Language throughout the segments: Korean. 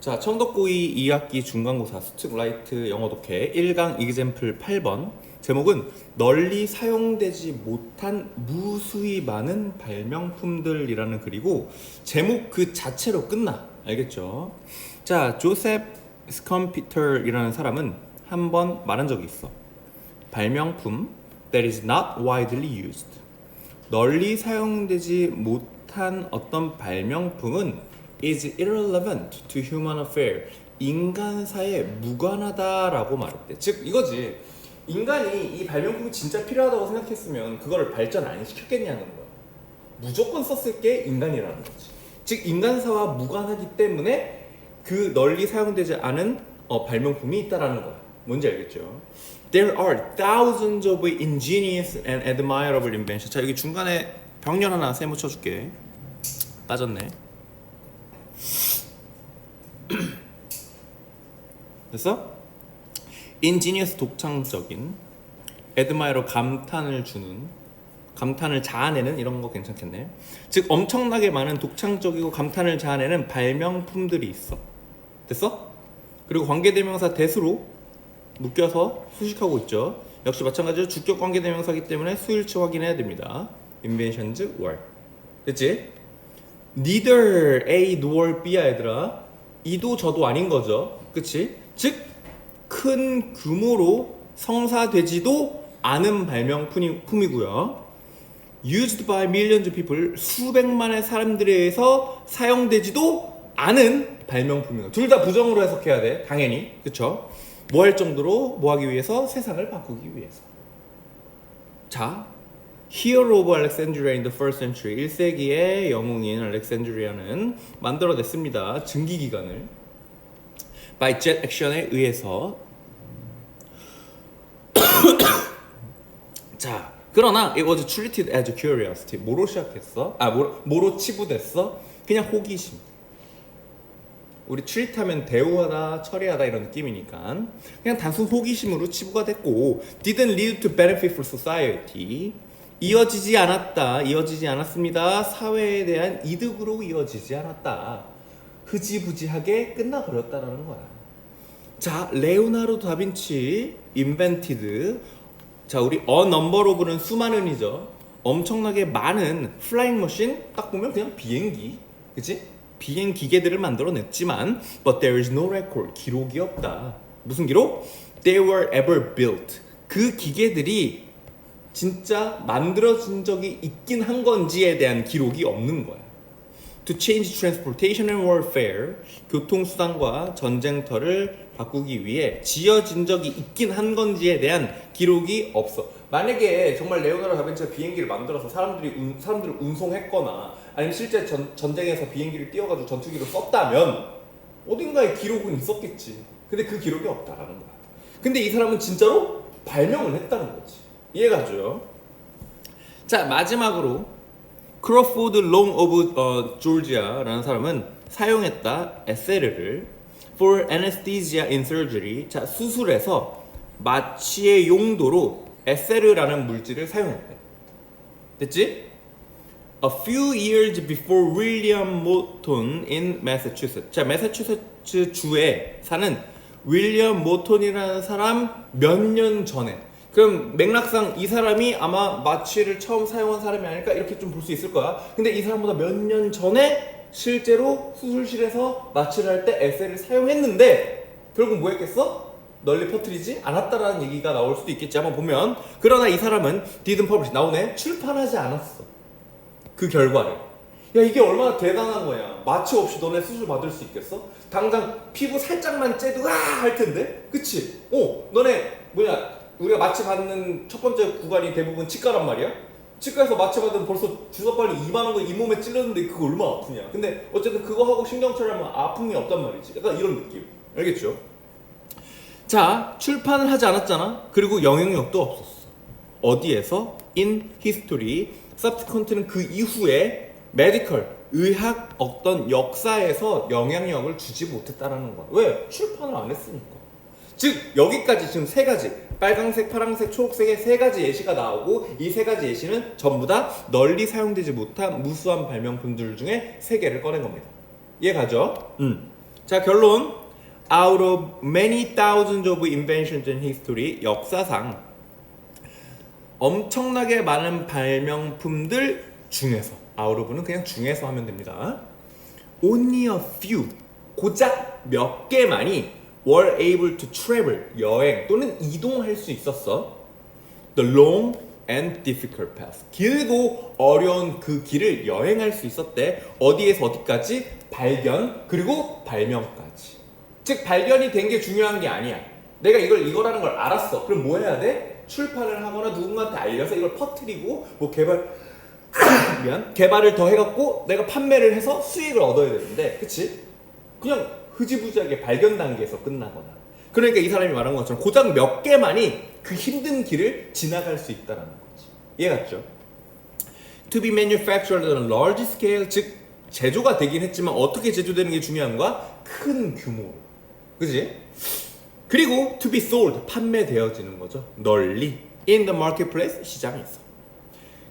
자, 청덕고2 2학기 중간고사 스튜라이트 영어 독해 1강 이그젬플 8번 제목은 널리 사용되지 못한 무수히 많은 발명품들이라는 글이고 제목 그 자체로 끝나. 알겠죠? 자, 조셉 스컴피터이라는 사람은 한번 말한 적이 있어. 발명품 that is not widely used. 널리 사용되지 못한 어떤 발명품은 is irrelevant to human affair. 인간사에 무관하다라고 말했대. 즉 이거지. 인간이 이 발명품이 진짜 필요하다고 생각했으면 그거를 발전 안 시켰겠냐는 거야. 무조건 썼을 게 인간이라는 거지. 즉 인간사와 무관하기 때문에 그 널리 사용되지 않은 발명품이 있다라는 거야. 뭔지 알겠죠? There are thousands of ingenious and admirable inventions. 자, 여기 중간에 병렬 하나 세모 쳐줄게. 빠졌네. 됐어? ingenious 독창적인, admire 감탄을 주는, 감탄을 자아내는 이런 거 괜찮겠네. 즉 엄청나게 많은 독창적이고 감탄을 자아내는 발명품들이 있어. 됐어? 그리고 관계대명사 that으로 묶여서 수식하고 있죠. 역시 마찬가지로 주격 관계대명사이기 때문에 수일치 확인해야 됩니다. inventions were. 됐지? neither A nor B야 얘들아. 이도 저도 아닌 거죠. 그치? 즉 큰 규모로 성사되지도 않은 발명품이고요. used by millions of people. 수백만의 사람들에 의해서 사용되지도 않은 발명품이에요. 둘 다 부정으로 해석해야 돼. 당연히. 그쵸? 뭐 할 정도로 뭐 하기 위해서? 세상을 바꾸기 위해서. 자, Hero of Alexandria in the first century. 1세기의 영웅인 알렉산드리아는 만들어냈습니다. 증기기관을. By jet action에 의해서. 자, 그러나 it was treated as a curiosity. 뭐로 시작했어? 뭐로 치부됐어? 그냥 호기심. 우리 treat하면 대우하다, 처리하다 이런 느낌이니까 그냥 단순 호기심으로 치부가 됐고 didn't lead to benefit for society. 이어지지 않았습니다. 사회에 대한 이득으로 이어지지 않았다. 흐지부지하게 끝나버렸다라는 거야. 자, 레오나르도 다빈치 invented. 자, 우리 a number of는 수많은이죠. 엄청나게 많은 flying machine. 딱 보면 그냥 비행기, 그치? 비행 기계들을 만들어냈지만 but there is no record. 기록이 없다. 무슨 기록? They were ever built. 그 기계들이 진짜 만들어진 적이 있긴 한 건지에 대한 기록이 없는 거야. To change transportation and warfare. 교통수단과 전쟁터를 바꾸기 위해 지어진 적이 있긴 한 건지에 대한 기록이 없어. 만약에 정말 레오나르도 다빈치가 비행기를 만들어서 사람들을 운송했거나 아니면 실제 전쟁에서 비행기를 띄워가지고 전투기로 썼다면 어딘가에 기록은 있었겠지. 근데 그 기록이 없다라는 거야. 근데 이 사람은 진짜로 발명을 했다는 거지. 이해가죠? 자, 마지막으로 크로포드 롱 오브 조지아라는 사람은 사용했다. 에세르를 for anesthesia in surgery. 자, 수술에서 마취의 용도로 에세르라는 물질을 사용했대. 됐지? A few years before William Morton in Massachusetts. 자, 매사추세츠 주에 사는 윌리엄 모턴이라는 사람 몇 년 전에. 그럼 맥락상 이 사람이 아마 마취를 처음 사용한 사람이 아닐까 이렇게 좀 볼 수 있을 거야. 근데 이 사람보다 몇 년 전에 실제로 수술실에서 마취를 할 때 에세를 사용했는데 결국 뭐 했겠어? 널리 퍼뜨리지 않았다라는 얘기가 나올 수도 있겠지. 한번 보면. 그러나 이 사람은 didn't publish. 나오네. 출판하지 않았어. 그 결과를. 야, 이게 얼마나 대단한 거야. 마취 없이 너네 수술 받을 수 있겠어? 당장 피부 살짝만 째도 할 텐데? 그치? 너네 우리가 마취 받는 첫 번째 구간이 대부분 치과란 말이야? 치과에서 마취 받으면 벌써 주사빨리 2만원 잇몸에 찔렀는데 그거 얼마나 아프냐. 근데 어쨌든 그거 하고 신경 처리하면 아픔이 없단 말이지. 약간 이런 느낌. 알겠죠? 자, 출판을 하지 않았잖아. 그리고 영향력도 없었어. 어디에서? In history. subsequent는 그 이후에 medical, 의학 어떤 역사에서 영향력을 주지 못했다라는 거야. 왜? 출판을 안 했으니까. 즉 여기까지 지금 세 가지, 빨강색, 파랑색, 초록색의 세 가지 예시가 나오고 이 세 가지 예시는 전부 다 널리 사용되지 못한 무수한 발명품들 중에 세 개를 꺼낸 겁니다. 이해 가죠? 자, 결론. Out of many thousands of inventions in history, 역사상 엄청나게 많은 발명품들 중에서, out of는 그냥 중에서 하면 됩니다. Only a few, 고작 몇 개만이 were able to travel, 여행 또는 이동할 수 있었어. The long and difficult path, 길고 어려운 그 길을 여행할 수 있었대. 어디에서 어디까지? 발견 그리고 발명까지. 즉 발견이 된 게 중요한 게 아니야. 내가 이거라는 걸 알았어. 그럼 뭐 해야 돼? 출판을 하거나 누군가한테 알려서 이걸 퍼뜨리고 뭐 개발을 더 해갖고 내가 판매를 해서 수익을 얻어야 되는데, 그치? 그냥 흐지부지하게 발견 단계에서 끝나거나. 그러니까 이 사람이 말한 것처럼 고작 몇 개만이 그 힘든 길을 지나갈 수 있다는 거지. 이해갔죠? To be manufactured on a large scale, 즉 제조가 되긴 했지만 어떻게 제조되는 게 중요한 거야? 큰 규모로. 그지? 그리고 to be sold, 판매되어지는 거죠. 널리 in the marketplace, 시장에서.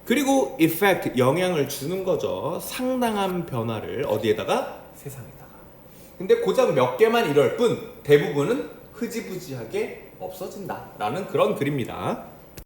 그리고 effect, 영향을 주는 거죠. 상당한 변화를 어디에다가? 세상에다가. 근데 고작 몇 개만 이럴 뿐 대부분은 흐지부지하게 없어진다 라는 그런 글입니다.